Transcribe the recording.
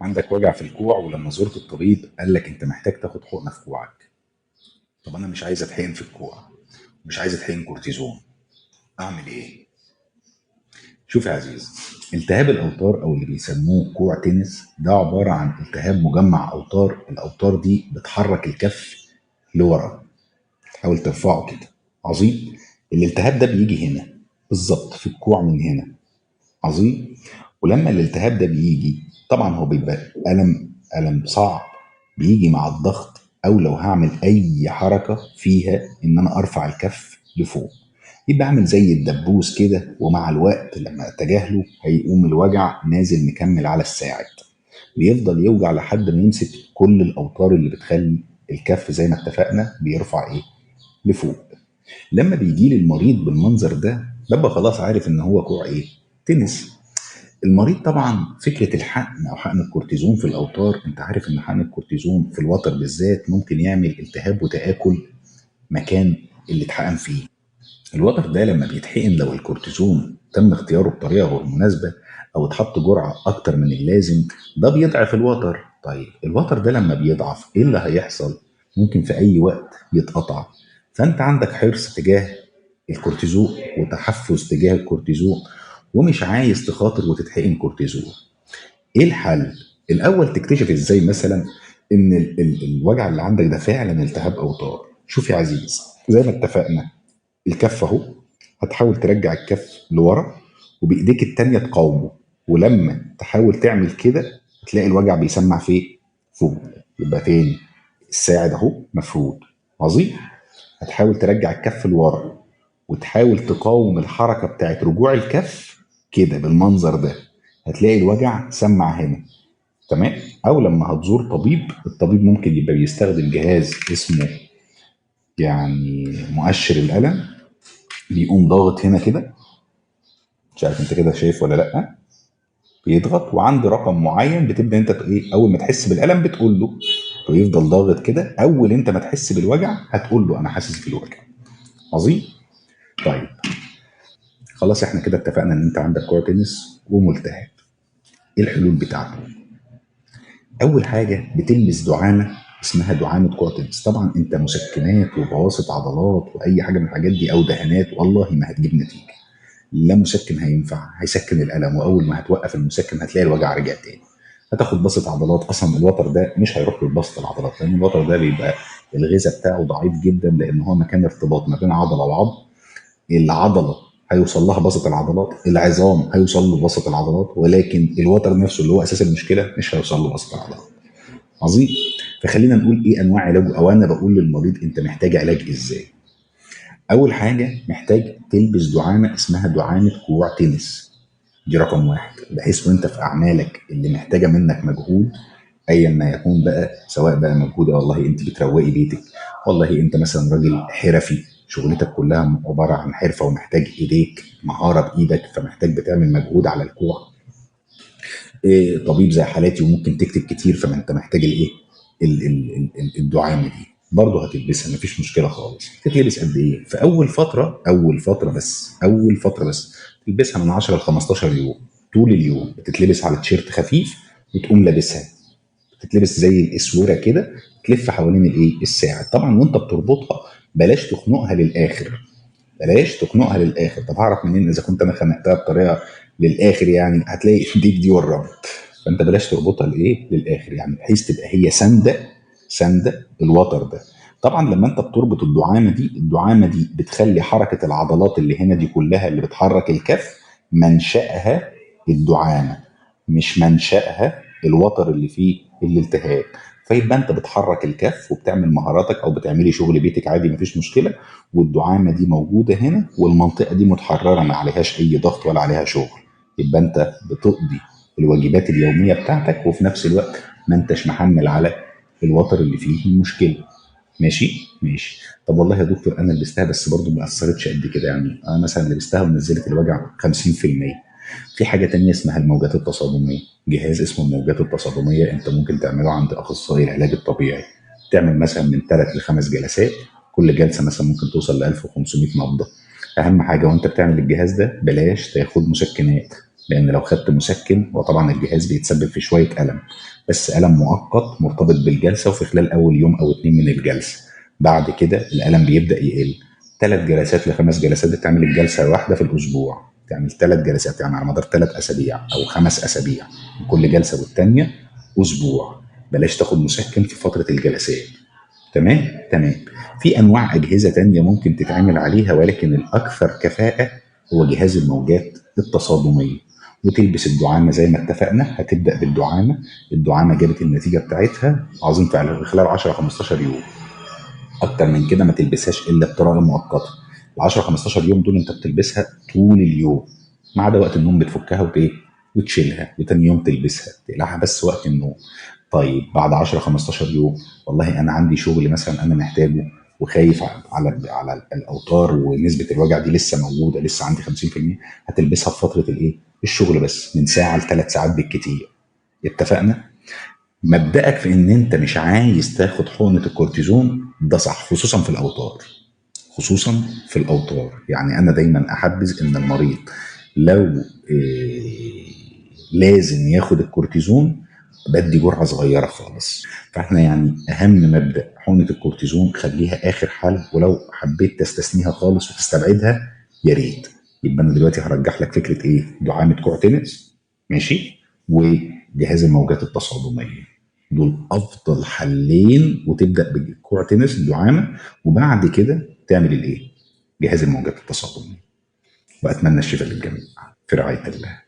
عندك وجع في الكوع ولما زرت الطبيب قال لك انت محتاج تاخد حقنه في كوعك. طب انا مش عايز اتحقن في الكوع، مش عايز اتحقن كورتيزون، اعمل ايه؟ شوف يا عزيز، التهاب الاوتار او اللي بيسموه كوع تنس ده عباره عن التهاب مجمع اوتار. الاوتار دي بتحرك الكف لورا، حاول ترفعه كده. عظيم. الالتهاب ده بيجي هنا بالظبط في الكوع من هنا. عظيم. ولما الالتهاب ده بيجي طبعا هو بيبقى ألم صعب، بيجي مع الضغط أو لو هعمل أي حركة فيها إن أنا أرفع الكف لفوق، يبقى عامل زي الدبوس كده، ومع الوقت لما أتجاهله هيقوم الوجع نازل مكمل على الساعد، بيفضل يوجع لحد ما يمسك كل الأوتار اللي بتخلي الكف زي ما اتفقنا بيرفع إيه لفوق. لما بيجي لي المريض بالمنظر ده ببقى خلاص عارف إن هو كوع إيه تنس. المريض طبعا فكره الحقن او حقن الكورتيزون في الاوتار، انت عارف ان حقن الكورتيزون في الوتر بالذات ممكن يعمل التهاب وتاكل مكان اللي اتحقن فيه. الوتر ده لما بيتحقن لو الكورتيزون تم اختياره بطريقه غير مناسبه او اتحط جرعه اكتر من اللازم، ده بيضعف الوتر. طيب الوتر ده لما بيضعف ايه اللي هيحصل؟ ممكن في اي وقت يتقطع. فانت عندك حرص تجاه الكورتيزون وتحفز تجاه الكورتيزون، ومش عايز تخاطر وتتحقن كورتيزون. ايه الحل؟ الاول تكتشف ازاي مثلا ان الوجع اللي عندك ده فعلا التهاب اوتار. شوف يا عزيز، زي ما اتفقنا، الكف اهو، هتحاول ترجع الكف لورا وبايديك التانية تقاومه، ولما تحاول تعمل كده تلاقي الوجع بيسمع فين؟ فوق. يبقى تاني، الساعد اهو مفرود. عظيم. هتحاول ترجع الكف لورا وتحاول تقاوم الحركة بتاعت رجوع الكف كده بالمنظر ده، هتلاقي الوجع سمع هنا. تمام. او لما هتزور طبيب، الطبيب ممكن يبقى بيستخدم جهاز اسمه يعني مؤشر الالم، بيقوم ضاغط هنا كده، مش عارف انت كده شايف ولا لا، بيضغط وعند رقم معين بتبدا انت ايه، اول ما تحس بالالم بتقول له، ويفضل ضاغط كده. اول انت ما تحس بالوجع هتقول له انا حاسس بالوجع. عظيم. طيب خلاص احنا كده اتفقنا ان انت عندك كوع تنس وملتهب. ايه الحلول بتاعته؟ اول حاجه بتلمس دعامه اسمها دعامه كوع تنس. طبعا انت مسكنات وبواسط عضلات واي حاجه من الحاجات دي او دهانات والله ما هتجيب نتيجه. لا مسكن هينفع، هيسكن الالم، واول ما هتوقف المسكن هتلاقي الوجع رجع تاني. هتاخد بسط عضلات، اصلا الوتر ده مش هيروح لبسط العضلات لان الوتر ده بيبقى الغذاء بتاعه ضعيف جدا، لان هو مكان ارتباط ما بين عضله وعظم. العضله هيوصل لها بسط العضلات، العظام هيوصل له بسط العضلات، ولكن الوتر نفسه اللي هو اساس المشكله مش هيوصل له بسط العضلات. عظيم. فخلينا نقول ايه انواع علاجه، او انا بقول للمريض انت محتاج علاج ازاي. اول حاجه محتاج تلبس دعامه اسمها دعامه كوع تنس. دي رقم واحد، بحيث وانت في اعمالك اللي محتاجه منك مجهود ايا ما يكون بقى، سواء بقى مجهود والله انت بتروقي بيتك، والله انت مثلا راجل حرفي شغلتك كلها عباره عن حرفه ومحتاج ايديك مهاره بايدك فمحتاج بتعمل مجهود على الكوع، إيه طبيب زي حالاتي وممكن تكتب كتير فما انت محتاج الايه، الدعامه دي برضه هتلبسها مفيش مشكله خالص. تتلبس قد ايه؟ في اول فتره، اول فتره بس تلبسها من 10 ل 15 يوم، طول اليوم بتتلبس على تيشيرت خفيف وتقوم لابسها. بتتلبس زي الاسوره كده، تلف حوالين الايه الساعد. طبعا وانت بتربطها بلاش تخنقها للاخر، بلاش تخنقها للاخر. طب هعرف منين اذا كنت انا خنقتها بطريقه للاخر؟ يعني هتلاقي ايديك دي والربط. فانت بلاش تربطها لايه للاخر، يعني بحيث تبقى هي سانده الوتر ده. طبعا لما انت بتربط الدعامه دي، الدعامه دي بتخلي حركه العضلات اللي هنا دي كلها اللي بتحرك الكف منشأها الدعامه، مش منشأها الوتر اللي فيه الالتهاب. فيبقى انت بتحرك الكف وبتعمل مهاراتك او بتعملي شغل بيتك عادي مفيش مشكله، والدعامه دي موجوده هنا والمنطقه دي متحرره ما عليهاش اي ضغط ولا عليها شغل. يبقى انت بتقضي الواجبات اليوميه بتاعتك وفي نفس الوقت ما انتش محمل على الوتر اللي فيه المشكله. ماشي ماشي. طب والله يا دكتور انا لبستها بس برضه ما اثرتش قد كده، يعني انا مثلا لبستها ونزلت الوجع 50%. في حاجه تانية اسمها الموجات التصادميه، جهاز اسمه الموجات التصادميه انت ممكن تعمله عند اخصائي العلاج الطبيعي. تعمل مثلا من 3 ل5 جلسات، كل جلسه مثلا ممكن توصل ل 1500 نبضه. اهم حاجه وانت بتعمل الجهاز ده بلاش تاخد مسكنات، لان لو خدت مسكن وطبعا الجهاز بيتسبب في شويه الم، بس الم مؤقت مرتبط بالجلسه وفي خلال اول يوم او اتنين من الجلسه. بعد كده الالم بيبدا يقل. 3 جلسات ل5 جلسات بتعمل الجلسه الواحده في الاسبوع، تعمل 3 جلسات يعني على مدار 3 اسابيع او 5 اسابيع، كل جلسه والتانيه اسبوع. بلاش تاخد مسكن في فتره الجلسات. تمام تمام. في انواع اجهزه تانية ممكن تتعمل عليها، ولكن الاكثر كفاءه هو جهاز الموجات التصادميه. وتلبس الدعامه زي ما اتفقنا، هتبدا بالدعامه. الدعامه جابت النتيجه بتاعتها عظيم فعلا خلال 10 15 يوم. اكتر من كده ما تلبسهاش الا بطريقه مؤقته. ال 10 15 يوم دول انت بتلبسها طول اليوم، ما عدا وقت النوم بتفكها وتشيلها، وتاني يوم تلبسها، تقلعها بس وقت النوم. طيب بعد 10 15 يوم، والله انا عندي شغل مثلا انا محتاجه وخايف على الاوتار ونسبه الوجع دي لسه موجوده، لسه عندي 50%، هتلبسها في فتره الشغل بس من ساعه ل3 ساعات بالكتير. اتفقنا؟ مبدأك في ان انت مش عايز تاخد حقنة الكورتيزون ده صح، خصوصا في الاوتار. خصوصا في الاوتار، يعني انا دايما احبذ ان المريض لو لازم ياخد الكورتيزون بدي جرعة صغيرة خالص. فاحنا يعني اهم مبدأ حقنة الكورتيزون خليها اخر حل، ولو حبيت تستثنيها خالص وتستبعدها يا ريت. يبقى انا دلوقتي هرجح لك فكرة دعامة كورتينكس، ماشي، وجهاز الموجات التصادمية. دول افضل حلين، وتبدا بالكوع تنس الدعامه، وبعد كده تعمل جهاز الموجات التصادميه. واتمنى الشفاء للجميع في رعايه الله.